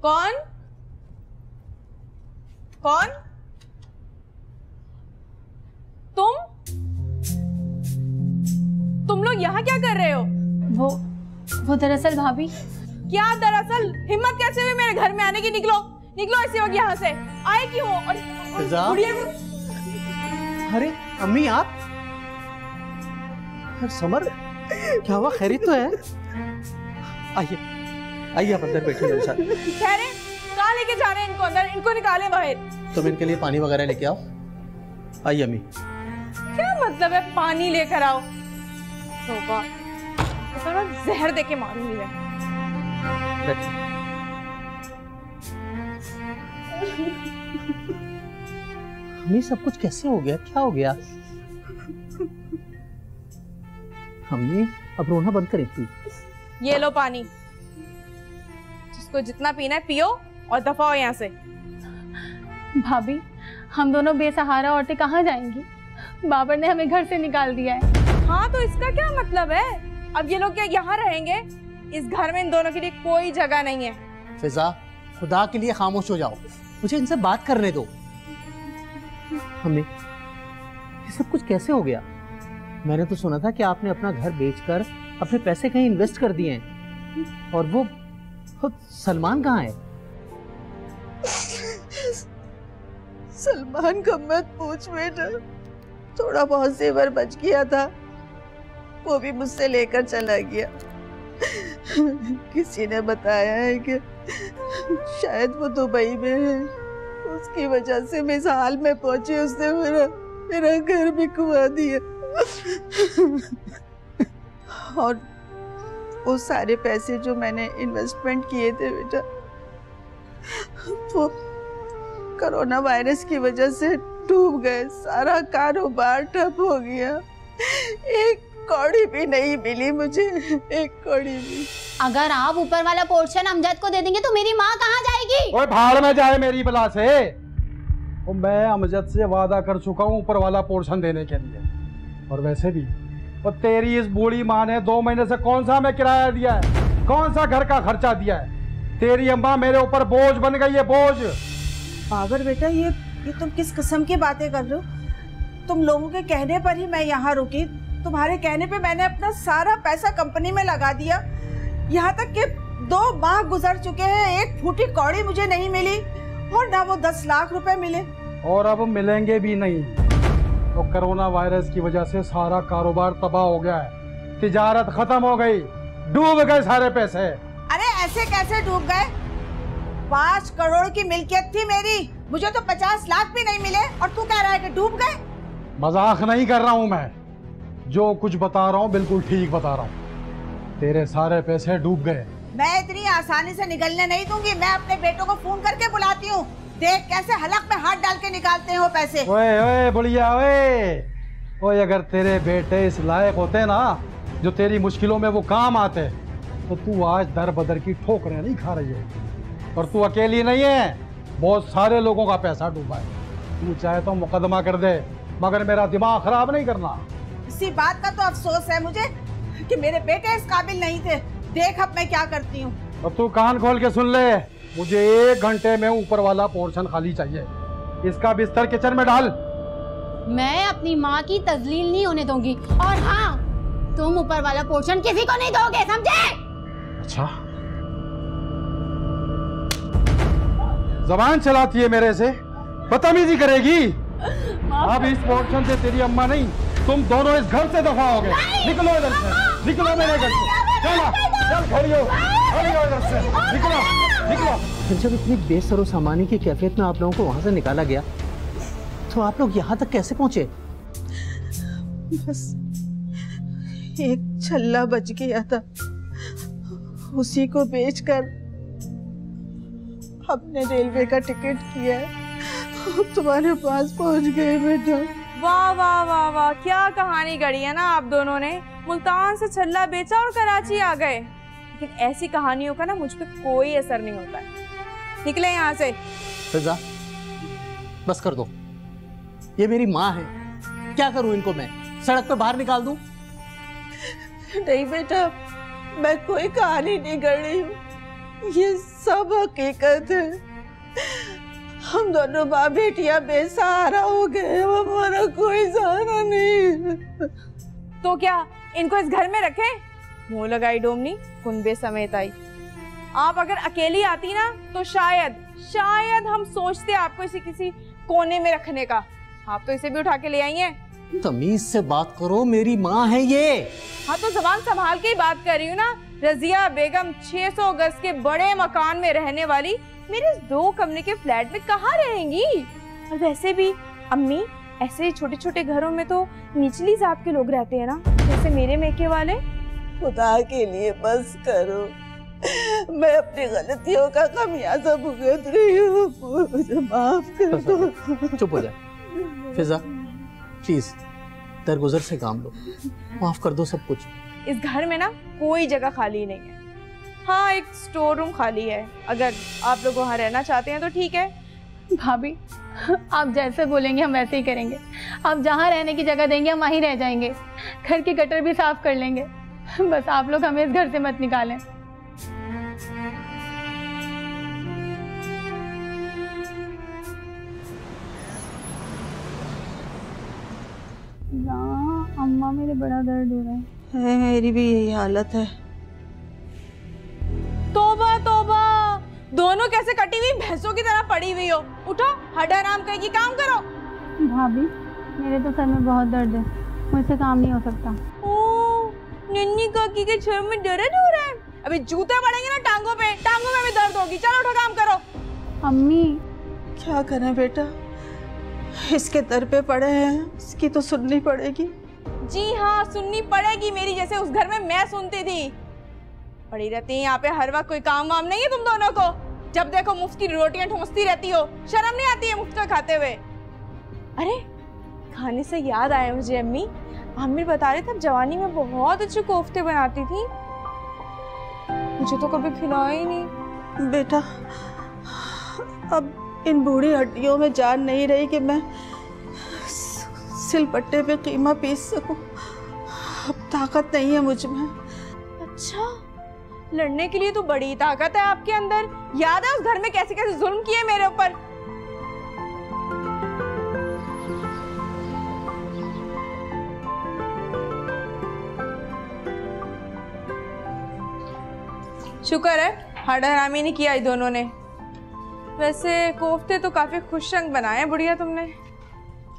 कौन? कौन? तुम लोग यहाँ क्या कर रहे हो? वो दरअसल भाभी। क्या दरअसल? हिम्मत कैसे हुई मेरे घर में आने की? निकलो निकलो इसी वक्त यहाँ से। आए क्यों हो? और बुढ़िया को... अरे अम्मी आप? समर क्या हुआ, खैरियत तो है? आइए आइए आप अंदर बैठिए मेरे साथ। कह रहे कहाँ लेके जा रहे हैं इनको? अंदर इनको निकालें बाहर। तुम इनके लिए पानी वगैरह लेके आओ। आई अम्मी। क्या मतलब है पानी लेकर आओ? तौबा, तो मैं जहर देके मारूंगी मैं। अम्मी सब कुछ कैसे हो गया? क्या हो गया? अम्मी अब रोना बंद करें प्लीज। ये लो पानी, जिसको जितना पीना है पियो और दफा हो यहाँ से। भाभी, हम दोनों बेसहारा औरतें कहाँ जाएंगी? बाबर ने हमें घर से निकाल दिया है। हाँ तो इसका क्या मतलब है? अब ये लोग क्या यहाँ रहेंगे? इस घर में इन दोनों के लिए कोई जगह नहीं है। फिजा, खुदा के लिए खामोश हो जाओ, मुझे इनसे बात करने दो। हमें ये सब कुछ कैसे हो गया? मैंने तो सुना था कि आपने अपना घर बेचकर अपने पैसे कहीं इन्वेस्ट कर दिए हैं। और वो सलमान कहाँ है? सलमान का मत पूछ बेटा, थोड़ा बहुत जेवर बच गया था, वो भी मुझसे लेकर चला गया। किसी ने बताया है कि शायद वो दुबई में है, उसकी वजह से मैं इस हाल में पहुंची, उसने मेरा घर बिकवा दिया। और वो सारे पैसे जो मैंने इन्वेस्टमेंट किए थे बेटा, वो कोरोना वायरस की वजह से डूब गए। सारा कारोबार ठप हो गया। एक कौड़ी भी नहीं मिली मुझे, एक कौड़ी भी। अगर आप ऊपर वाला पोर्शन अमजद को दे देंगे तो मेरी माँ कहाँ जाएगी? ओए भाड़ में जाए मेरी बला से। तो मैं अमजद से वादा कर चुका हूँ ऊपर वाला पोर्शन देने के लिए। और वैसे भी तो तेरी इस बूढ़ी माँ ने 2 महीने से कौन सा हमें किराया दिया है, कौन सा घर का खर्चा दिया है? तेरी अम्मा मेरे ऊपर बोझ बन गई है, बोझ। बाबर बेटा, ये तुम किस किस्म की बातें कर रहे हो? तुम लोगों के कहने पर ही मैं यहाँ रुकी। तुम्हारे कहने पे मैंने अपना सारा पैसा कंपनी में लगा दिया। यहाँ तक कि 2 माह गुजर चुके हैं, एक फूटी कौड़ी मुझे नहीं मिली और ना वो 10 लाख रुपए मिले। और अब मिलेंगे भी नहीं। तो कोरोना वायरस की वजह से सारा कारोबार तबाह हो गया है, तिजारत खत्म हो गई, डूब गए सारे पैसे। अरे ऐसे कैसे डूब गए? 5 करोड़ की मिल्कियत थी मेरी, मुझे तो 50 लाख भी नहीं मिले और तू कह रहा है कि डूब गए? मजाक नहीं कर रहा हूँ मैं, जो कुछ बता रहा हूँ बिल्कुल ठीक बता रहा हूँ। तेरे सारे पैसे डूब गए। मैं इतनी आसानी से निकलने नहीं दूंगी। मैं अपने बेटों को फोन करके बुलाती हूँ, देख कैसे हलक में हाथ डाल के निकालते हैं वो पैसे। ओए ओए बुढ़िया ओए, ओए अगर तेरे बेटे इस लायक होते ना जो तेरी मुश्किलों में वो काम आते, तो तू आज दर बदर की ठोकरें नहीं खा रही है। और तू अकेली नहीं है, बहुत सारे लोगों का पैसा डूबा है। तू चाहे तो मुकदमा कर दे, मगर मेरा दिमाग खराब नहीं करना। इसी बात का तो अफसोस है मुझे कि मेरे बेटे इस काबिल नहीं थे। देख अब मैं क्या करती हूँ। अब तू कान खोल के सुन ले, मुझे 1 घंटे में ऊपर वाला पोर्शन खाली चाहिए। इसका बिस्तर किचन में डाल। मैं अपनी माँ की तजलील नहीं होने दूंगी। और हाँ, तुम ऊपर वाला पोर्शन किसी को नहीं दोगे, समझे? अच्छा, जबान चलाती है मेरे से, बदतमीजी करेगी। अब इस पोर्शन से तेरी अम्मा नहीं, तुम दोनों इस घर से दफा हो गए। निकलो इधर से, निकलो मेरे घर से। चलो चल, खड़ियो इधर से, निकलो निकलो। जब इतनी बेसरो सामानी की कैफियत में आप लोगों को वहां से निकाला गया, तो आप लोग यहाँ तक कैसे पहुंचे? बस एक छल्ला बच गया था, उसी को बेचकर हमने रेलवे का टिकट किया है, तुम्हारे पास पहुंच गए बेटा। वाह वाह वाह वाह, क्या कहानी गढ़ी है ना आप दोनों ने। मुल्तान से छल्ला बेचा और कराची आ गए। लेकिन ऐसी कहानियों का ना मुझ पे कोई असर नहीं होता है। निकले यहाँ से। फिजा, बस कर दो, ये मेरी माँ है, क्या करूं इनको मैं? सड़क पे बाहर निकाल दूं? नहीं बेटा, मैं कोई कहानी नहीं गढ़ रही हूँ, ये सब हकीकत है। हम दोनों माँ बेटियां बेसहारा हो गए, हमारा कोई सहारा नहीं। तो क्या इनको इस घर में रखे? मुंह लगाई डोमनी, कुनबे समेत आई। आप अगर अकेली आती ना तो शायद हम सोचते आपको इसे किसी कोने में रखने का। आप तो इसे भी उठा के ले आई हैं। तमीज से बात करो, मेरी माँ है ये। हाँ तो जबान संभाल के ही बात कर रही हूँ ना। रजिया बेगम 600 गज के बड़े मकान में रहने वाली मेरे 2 कमरे के फ्लैट में कहाँ रहेंगी? और वैसे भी अम्मी, ऐसे छोटे छोटे घरों में तो निचली जात के लोग रहते हैं ना, जैसे मेरे मेके वाले। खुदा के लिए बस करो, मैं अपनी गलतियों का खमियाजा भुगत रही हूँ, मुझे माफ कर दो। चुप हो जा फिजा, प्लीज दरगुजर से काम लो, माफ कर दो सब कुछ। इस घर में ना कोई जगह खाली नहीं है। हाँ, एक स्टोर रूम खाली है, अगर आप लोग वहाँ रहना चाहते हैं तो ठीक है। भाभी आप जैसे बोलेंगे हम वैसे ही करेंगे। आप जहाँ रहने की जगह देंगे हम वहीं रह जाएंगे, घर की गटर भी साफ कर लेंगे। बस आप लोग हमें इस घर से मत निकालें। ना अम्मा, मेरे बड़ा दर्द हो रहा है। मेरी भी यही हालत है। तौबा तौबा, दोनों कैसे कटी हुई भैंसों की तरह पड़ी हुई हो। उठो, हड हराम कहेगी, काम करो। भाभी मेरे तो सर में बहुत दर्द है, मुझसे काम नहीं हो सकता। ओ, नन्ही काकी के सर में दर्द हो रहा है। अभी जूते पड़ेंगे ना टांगों पे, टांगों में भी दर्द होगी। चलो उठो, काम करो। अम्मी क्या करें बेटा, इसके दर पे पड़े हैं, इसकी तो सुननी पड़ेगी। जी हाँ, सुननी पड़ेगी, मेरी जैसे उस घर में मैं सुनती थी। पड़ी रहती है यहाँ पे हर वक्त, कोई काम वाम नहीं है तुम दोनों को। जब देखो मुफ्त की रोटियां ठूंसती रहती हो, शर्म नहीं आती है मुफ्त का खाते हुए। अरे खाने से याद आया मुझे, अम्मी आमिर बता रहे थे जवानी में बहुत अच्छे कोफ्ते बनाती थी, मुझे तो कभी खिलाया ही नहीं। बेटा अब इन बूढ़ी हड्डियों में जान नहीं रही कि मैं सिलपट्टे पे कीमा पीस सकूं। अब ताकत नहीं है मुझ में। अच्छा, लड़ने के लिए तो बड़ी ताकत है आपके अंदर। याद है उस घर में कैसे कैसे जुल्म किए मेरे ऊपर। शुक्र है हड हरामी नहीं किया दोनों ने। वैसे कोफ्ते तो काफी खुश रंग बनाए बुढ़िया तुमने,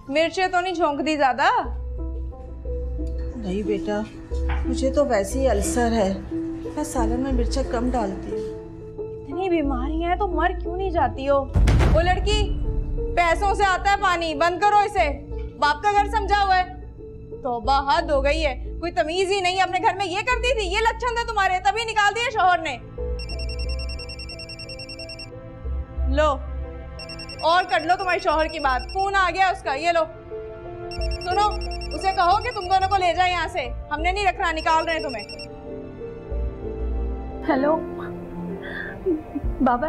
मिर्चें तो नहीं झोंक दी ज्यादा? नहीं बेटा, मुझे तो वैसे ही अल्सर है, मैं सालन में मिर्चा कम डालती हूँ। इतनी बीमारियां हैं तो मर क्यों नहीं जाती हो? वो लड़की, पैसों से आता है पानी, बंद करो इसे। बाप का घर समझा हुआ है। तौबा, हद हो गई है, कोई तमीज ही नहीं। अपने घर में ये करती थी, ये लक्षण थे तुम्हारे, तभी निकाल दिए शौहर ने। लो और कर लो तुम्हारे शौहर की बात, फोन आ गया उसका, ये लो। सुनो, उसे कहो कि तुम दोनों को ले जाए यहाँ से, हमने नहीं रखना, निकाल रहे हैं तुम्हें। हेलो बाबा,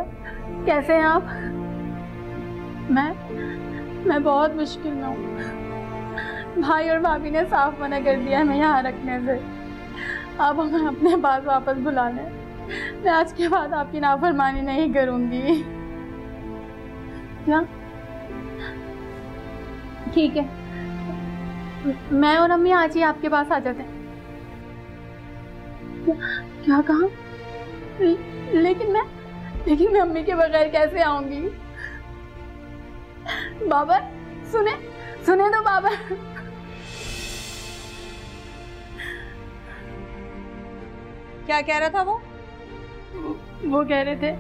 कैसे हैं आप? मैं बहुत मुश्किल में हूँ। भाई और भाभी ने साफ मना कर दिया है मैं यहाँ रखने से। अब हमें अपने पास वापस बुला लें। मैं आज के बाद आपकी नाफरमानी नहीं करूँगी। क्या? ठीक है, मैं और अम्मी आज ही आपके पास आ जाते हैं। क्या कहा? लेकिन मैं अम्मी के बगैर कैसे आऊंगी? बाबा सुने तो बाबा। क्या कह रहा था वो कह रहे थे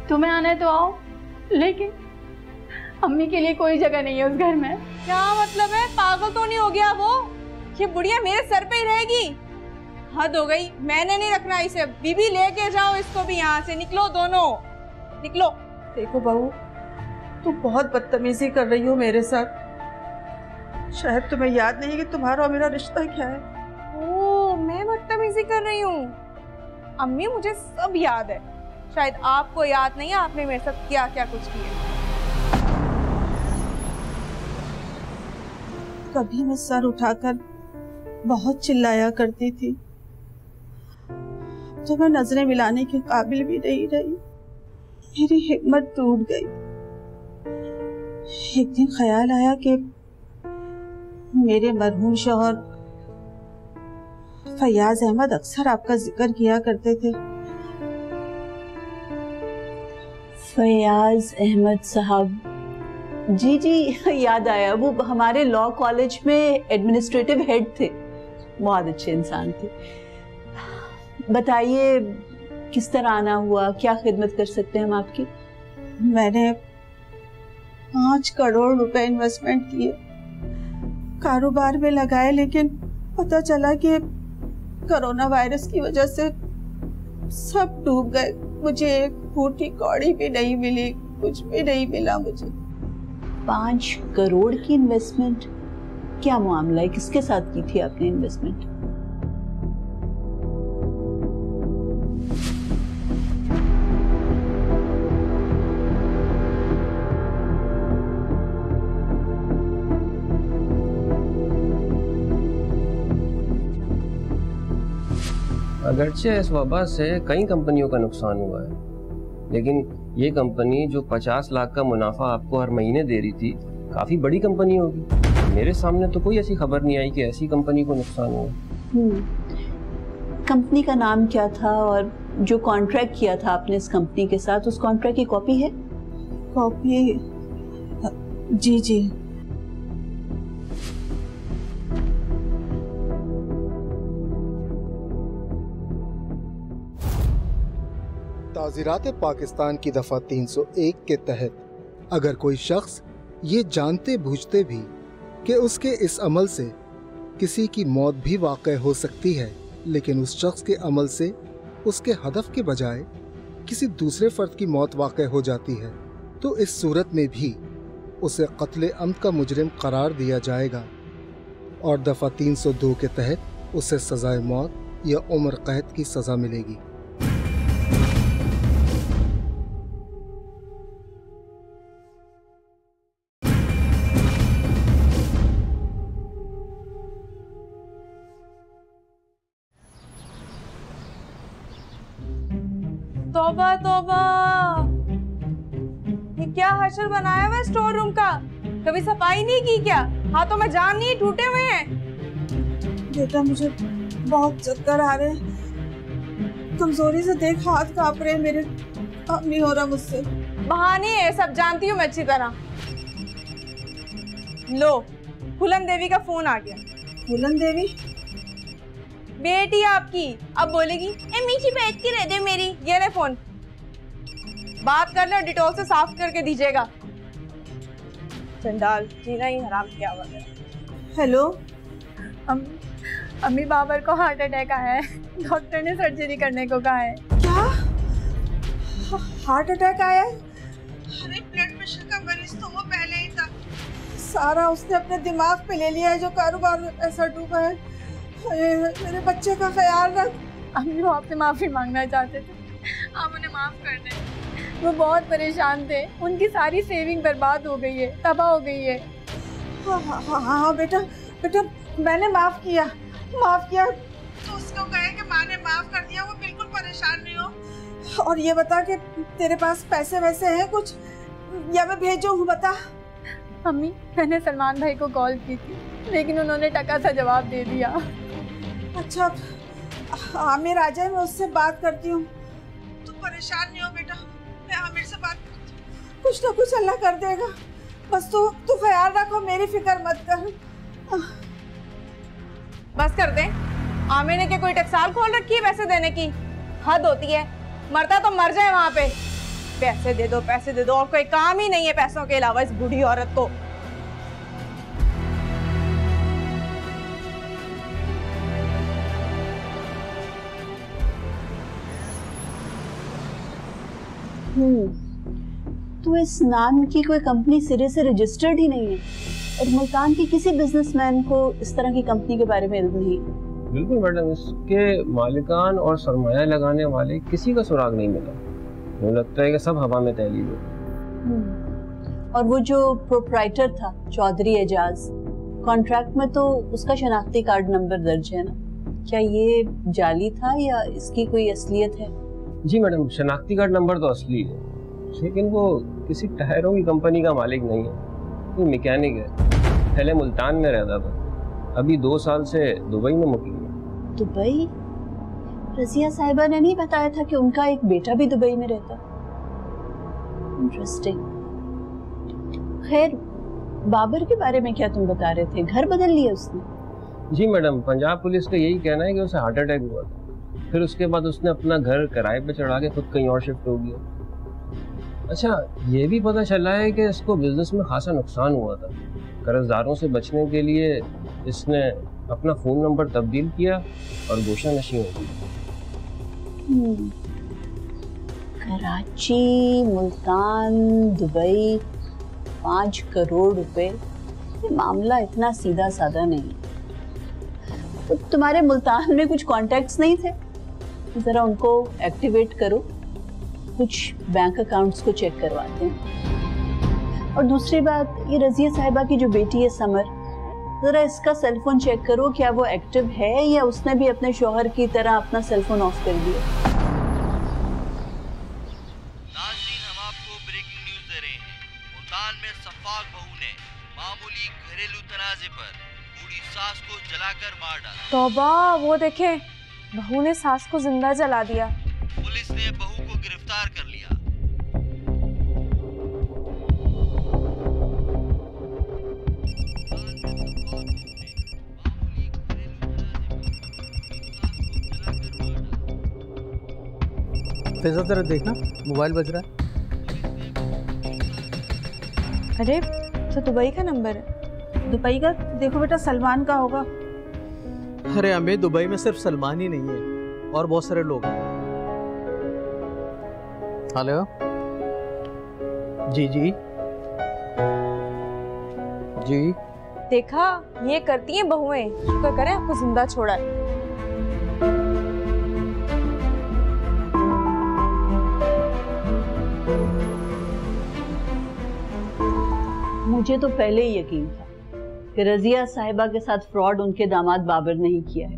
तुम्हें आना है तो आओ, लेकिन अम्मी के लिए कोई जगह नहीं है उस घर में। क्या मतलब है? पागल तो नहीं हो गया वो? ये बुढ़िया मेरे सर पे ही रहेगी? हद हो गई, मैंने नहीं रखना इसे। बीबी लेके जाओ इसको भी यहाँ से। निकलो दोनों, निकलो। देखो बहू, तुम बहुत बदतमीजी कर रही हो मेरे साथ। शायद तुम्हें याद नहीं कि तुम्हारा और मेरा रिश्ता क्या है। ओह, मैं बदतमीजी कर रही हूँ? अम्मी मुझे सब याद है, शायद आपको याद नहीं है आपने मेरे साथ क्या क्या कुछ किया। कभी मैं सर उठाकर बहुत चिल्लाया करती थी, तो मैं नजरें मिलाने के काबिल भी नहीं रही। मेरी हिम्मत टूट गई। एक दिन ख्याल आया कि मेरे मरहूम शौहर फयाज अहमद अक्सर आपका जिक्र किया करते थे। फयाज अहमद साहब, जी जी याद आया, वो हमारे लॉ कॉलेज में एडमिनिस्ट्रेटिव हेड थे, बहुत अच्छे इंसान थे। बताइए किस तरह आना हुआ, क्या खिदमत कर सकते हैं हम आपकी? मैंने 5 करोड़ रुपए इन्वेस्टमेंट किए, कारोबार में लगाए, लेकिन पता चला कि कोरोना वायरस की वजह से सब डूब गए। मुझे एक फूटी कौड़ी भी नहीं मिली, कुछ भी नहीं मिला मुझे। 5 करोड़ की इन्वेस्टमेंट, क्या मामला है? किसके साथ की थी आपने इन्वेस्टमेंट? अगरचे इस वबा से कई कंपनियों का नुकसान हुआ है, लेकिन ये कंपनी जो 50 लाख का मुनाफा आपको हर महीने दे रही थी, काफी बड़ी कंपनी होगी। मेरे सामने तो कोई ऐसी खबर नहीं आई कि ऐसी कंपनी को नुकसान हुआ। कंपनी का नाम क्या था और जो कॉन्ट्रैक्ट किया था आपने इस कंपनी के साथ, उस कॉन्ट्रैक्ट की कॉपी है? कॉपी? जी जी। ताज़ीरात पाकिस्तान की दफ़ा 301 के तहत अगर कोई शख्स ये जानते बूझते भी कि उसके इस अमल से किसी की मौत भी वाक़ई हो सकती है, लेकिन उस शख्स के अमल से उसके हदफ के बजाय किसी दूसरे फ़र्द की मौत वाक़ई हो जाती है, तो इस सूरत में भी उसे क़त्ल अम्द का मुजरिम करार दिया जाएगा और दफ़ा 302 के तहत उसे सज़ाए मौत या उम्र कैद की सज़ा मिलेगी। तौबा तौबा, ये क्या हशर बनाया हुआ स्टोर रूम का? कभी सफाई नहीं की क्या? हाथों में जान नहीं टूटे हुए हैं? बेटा मुझे बहुत चक्कर आ रहे हैं, कमजोरी से देख हाथ कांप रहे मेरे, अब नहीं हो रहा मुझसे। बहाने है, सब जानती हूँ मैं अच्छी तरह। लो, फूलन देवी का फोन आ गया। फूलन देवी? बेटी आपकी। अब बोलेगी ए मीठी बैठ के रह दे मेरी। ये ले फोन, बात कर लो, डिटॉल से साफ करके दीजिएगा। चंडाल जीना ही हराम किया हुआ है। हेलो अम्मी, बाबर को हार्ट अटैक आया है, डॉक्टर ने सर्जरी करने को कहा है। क्या हार्ट अटैक आया है? अरे ब्लड प्रेशर का मरीज तो वो पहले ही था, सारा उसने अपने दिमाग पे ले लिया है जो कारोबार में पैसा डूबा है। मेरे बच्चे का ख्याल रख। अम्मी वो आपसे माफी मांगना चाहते थे, आप उन्हें माफ कर दें। वो बहुत परेशान थे, उनकी सारी सेविंग बर्बाद हो गई है, तबाह हो गई है। हाँ बेटा, मैंने माफ किया। तो उसको कहे कि माँ ने माफ कर दिया, वो बिल्कुल परेशान नहीं हो। और ये बता कि तेरे पास पैसे वैसे हैं कुछ, या मैं भेजूं? बता। अम्मी मैंने सलमान भाई को कॉल की थी, लेकिन उन्होंने टका सा जवाब दे दिया। अच्छा आमिर आ जाए, मैं उससे बात करती हूँ। तू परेशान नहीं हो बेटा, मैं आमिर से बात करती हूँ, कुछ ना कुछ अल्लाह कर देगा। बस तू ख्याल रखो, मेरी फिक्र मत कर। बस कर दे। आमिर ने क्या कोई टकसाल खोल रखी है पैसे देने की? हद होती है, मरता तो मर जाए वहाँ पे। पैसे दे दो, और कोई काम ही नहीं है पैसों के अलावा इस बूढ़ी औरत को। तो इस नाम की कोई कंपनी सिरे से रजिस्टर्ड ही नहीं है, और मुल्तान के किसी बिजनेसमैन को इस तरह की कंपनी के बारे में इल्म नहीं। बिल्कुल मैडम, इसके मालिकान और सरमाया लगाने वाले किसी का सुराग नहीं मिला। मुझे लगता है कि सब हवा में तहलील हो। और वो जो प्रोप्राइटर था चौधरी एजाज, कॉन्ट्रैक्ट में तो उसका शनाख्ती कार्ड नंबर दर्ज है ना? क्या ये जाली था या इसकी कोई असलियत है? जी मैडम, शनाख्ती कार्ड नंबर तो असली है, लेकिन वो किसी टायरों की कंपनी का मालिक नहीं है, वो मैकेनिक है। पहले मुल्तान में रहता था, अभी 2 साल से दुबई में मुकीम है। दुबई? रजिया साहिबा ने नहीं बताया था कि उनका एक बेटा भी दुबई में रहता? इंटरेस्टिंग। खैर, बाबर के बारे में क्या तुम बता रहे थे? घर बदल लिया उसने? जी मैडम, पंजाब पुलिस का यही कहना है कि उसे हार्ट अटैक हुआ था, फिर उसके बाद उसने अपना घर किराए पे चढ़ा के खुद कहीं और शिफ्ट हो गया। अच्छा, ये भी पता चला है कि इसको बिजनेस में खासा नुकसान हुआ था। कर्जदारों से बचने के लिए इसने अपना फ़ोन नंबर तब्दील किया और गोशा नशी हो गई। कराची, मुल्तान, दुबई, 5 करोड़ रुपए, ये मामला इतना सीधा साधा नहीं। तो तुम्हारे मुल्तान में कुछ कॉन्टैक्ट्स नहीं थे? ज़रा उनको एक्टिवेट करो, कुछ बैंक अकाउंट्स को चेक करवाते हैं। और दूसरी बात, ये रज़िया साहिबा की जो बेटी है समर, ज़रा इसका सेलफोन चेक करो, क्या वो एक्टिव है या उसने भी अपने शौहर की तरह अपना सेलफोन ऑफ कर दिया। नाज़रीन, हम आपको ब्रेकिंग न्यूज़ दे रहे हैं। मुल्तान में सफाक बहू ने मामूली घरेलू तनाज़े पर बूढ़ी सास को जलाकर मार डाला। तौबा, वो देखें, बहू ने सास को जिंदा जला दिया। पुलिस ने बहू को गिरफ्तार कर लिया। फैज़ा जरा देखना, मोबाइल बज रहा है। अरे तो दुबई का नंबर है। दुबई का देखो बेटा, सलमान का होगा। अरे अम्मी, दुबई में सिर्फ सलमान ही नहीं है, और बहुत सारे लोग हैं। हेलो जी जी जी। देखा, ये करती हैं बहुएं। शुक्र करें आपको जिंदा छोड़ा है। मुझे तो पहले ही यकीन था कि रज़िया साहिबा के साथ फ्रॉड उनके दामाद बाबर ने ही किया है,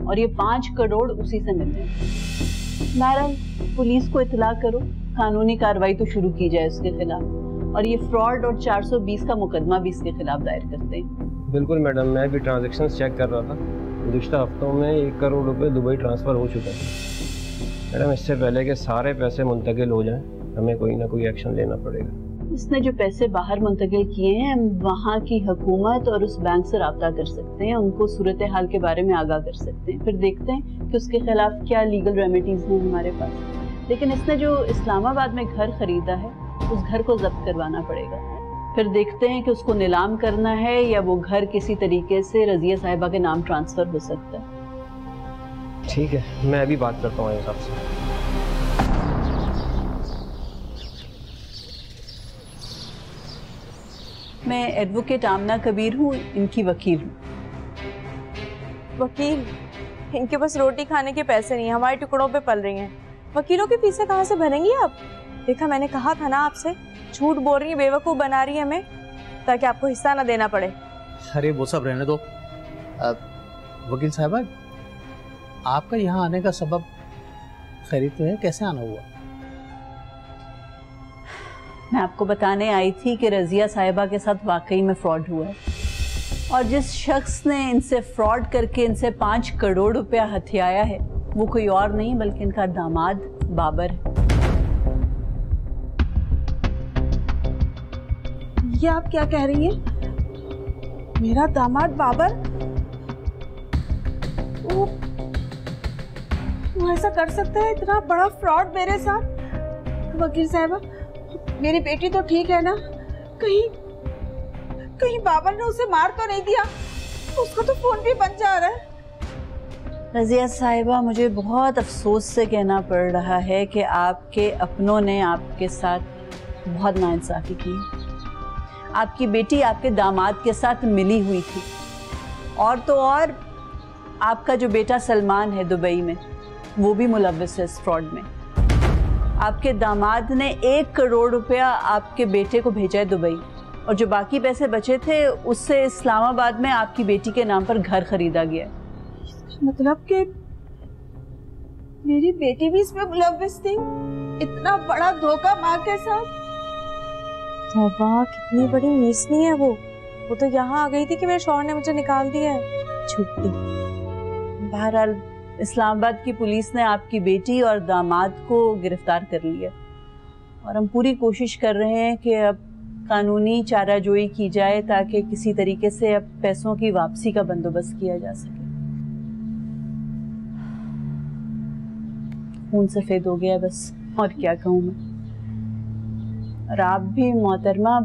और ये 5 करोड़ उसी से मिले हैं। बहरहाल पुलिस को इत्तला करो, कानूनी कार्रवाई तो शुरू की जाए उसके खिलाफ, और ये फ्रॉड और 420 का मुकदमा भी इसके खिलाफ दायर करते हैं। बिल्कुल मैडम, मैं भी ट्रांजैक्शंस चेक कर रहा था। गुज़िश्ता हफ्तों में 1 करोड़ रुपए दुबई ट्रांसफ़र हो चुका है। मैडम, इससे पहले कि सारे पैसे मुंतकिल हो जाएं, हमें कोई ना कोई एक्शन लेना पड़ेगा। इसने जो पैसे बाहर मुंतकिल किए हैं, हम वहाँ की हुकूमत और उस बैंक से रब्ता कर सकते हैं, उनको सूरत हाल के बारे में आगाह कर सकते हैं, फिर देखते हैं कि उसके खिलाफ क्या लीगल रेमेडीज हैं हमारे पास। लेकिन इसने जो इस्लामाबाद में घर खरीदा है, उस घर को जब्त करवाना पड़ेगा। फिर देखते हैं कि उसको नीलाम करना है या वो घर किसी तरीके से रज़िया साहिबा के नाम ट्रांसफ़र हो सकता है। ठीक है, मैं अभी बात करता हूँ साहब से। मैं एडवोकेट आमना कबीर हूँ, इनकी वकील हूँ। वकील, इनके पास रोटी खाने के पैसे नहीं, हमारे टुकड़ों पे पल रही हैं। वकीलों की फीसें कहाँ से भरेंगी आप? देखा, मैंने कहा था ना आपसे, झूठ बोल रही है, बेवकूफ़ बना रही है हमें, ताकि आपको हिस्सा ना देना पड़े। अरे वो सब रहने दो। वकील साहबा, आपका यहाँ आने का सबब खैरियत तो है? कैसे आना हुआ? मैं आपको बताने आई थी कि रज़िया साहिबा के साथ वाकई में फ्रॉड हुआ है, और जिस शख्स ने इनसे फ्रॉड करके इनसे 5 करोड़ रुपया हथियाया है, वो कोई और नहीं बल्कि इनका दामाद बाबर है। ये आप क्या कह रही हैं? मेरा दामाद बाबर? वो ऐसा कर सकता है, इतना बड़ा फ्रॉड मेरे साथ? वकील साहबा, मेरी बेटी तो ठीक है ना? कहीं बाबर ने उसे मार तो नहीं दिया? उसका तो फोन भी बंद जा रहा है। रज़िया साहिबा, मुझे बहुत अफसोस से कहना पड़ रहा है कि आपके अपनों ने आपके साथ बहुत नाइंसाफ़ी की। आपकी बेटी आपके दामाद के साथ मिली हुई थी, और तो और आपका जो बेटा सलमान है दुबई में, वो भी मुलव्वस है इस फ्रॉड में। आपके दामाद ने 1 करोड़ रुपया आपके बेटे को भेजा है दुबई, और जो बाकी पैसे बचे थे उससे इस्लामाबाद में आपकी बेटी के नाम पर घर खरीदा गया। मतलब कि मेरी बेटी भी इसमें मुलव्वस थी? इतना बड़ा धोखा माँ के साथ? तौबा, कितनी बड़ी मीसनी है वो तो यहाँ आ गई थी कि मेरे शौहर ने मुझे निकाल दिया है। छुट्टी। बहरहाल इस्लामाबाद की पुलिस ने आपकी बेटी और दामाद को गिरफ्तार कर लिया, और हम पूरी कोशिश कर रहे हैं कि अब कानूनी चाराजोई की जाए ताकि किसी तरीके से अब पैसों की वापसी का बंदोबस्त किया जा सके। खून सफेद हो गया बस, और क्या कहूँ मैं। और आप भी मोहतरमा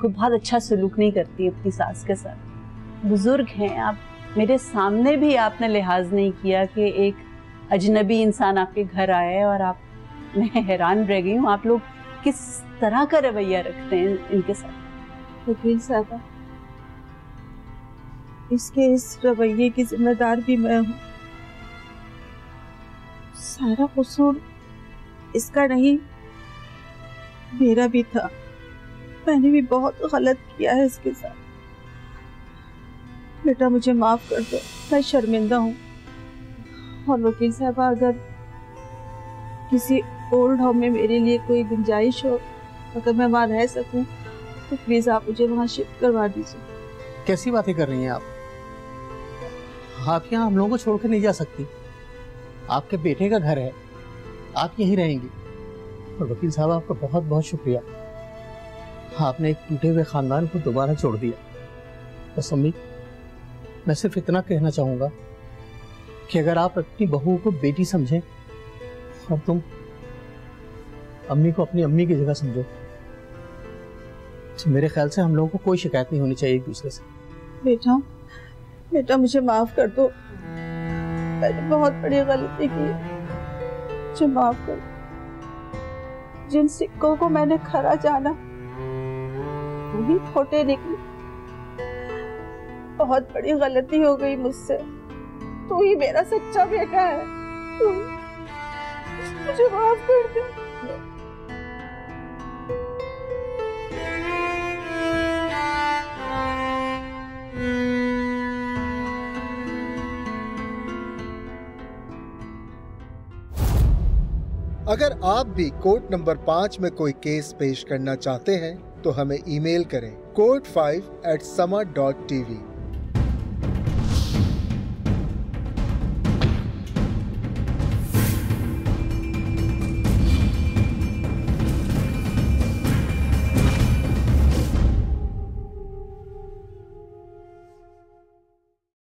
को बहुत अच्छा सलूक नहीं करती अपनी सास के साथ। बुजुर्ग हैं आप, मेरे सामने भी आपने लिहाज नहीं किया कि एक अजनबी इंसान आपके घर आया है और आप, मैं हैरान रह गई हूँ आप लोग किस तरह का रवैया रखते हैं इनके साथ। वकील साहबा, इसके इस रवैये की जिम्मेदार भी मैं हूँ। सारा कसूर इसका नहीं, मेरा भी था। मैंने भी बहुत गलत किया है इसके साथ। बेटा मुझे माफ कर दो, मैं शर्मिंदा हूँ। और वकील साहबा, अगर किसी ओल्ड होम में मेरे लिए कोई गुंजाइश हो, अगर मैं वहाँ रह सकूँ, तो प्लीज आप मुझे वहाँ शिफ्ट करवा दीजिए। कैसी बातें कर रही हैं आप? यहाँ हम लोगों को छोड़कर नहीं जा सकती। आपके बेटे का घर है, आप यहीं रहेंगी। और वकील साहब, आपका बहुत बहुत शुक्रिया, आपने एक टूटे हुए खानदान को दोबारा जोड़ दिया। बस अम्मी, मैं सिर्फ इतना कहना चाहूंगा कि अगर आप अपनी बहू को बेटी समझें और तुम अम्मी को अपनी अम्मी की जगह समझो, तो मेरे ख्याल से हम लोगों को कोई शिकायत नहीं होनी चाहिए एक दूसरे से। बेटा मुझे माफ कर दो, मैंने बहुत बड़ी गलती की, मुझे माफ कर दो। जिन सिक्कों को मैंने खरा जाना वही खोटे निकले। बहुत बड़ी गलती हो गई मुझसे। तू ही मेरा सच्चा बेटा है, मुझे माफ कर दे। अगर आप भी कोर्ट नंबर 5 में कोई केस पेश करना चाहते हैं तो हमें ईमेल करें court5@sama.tv।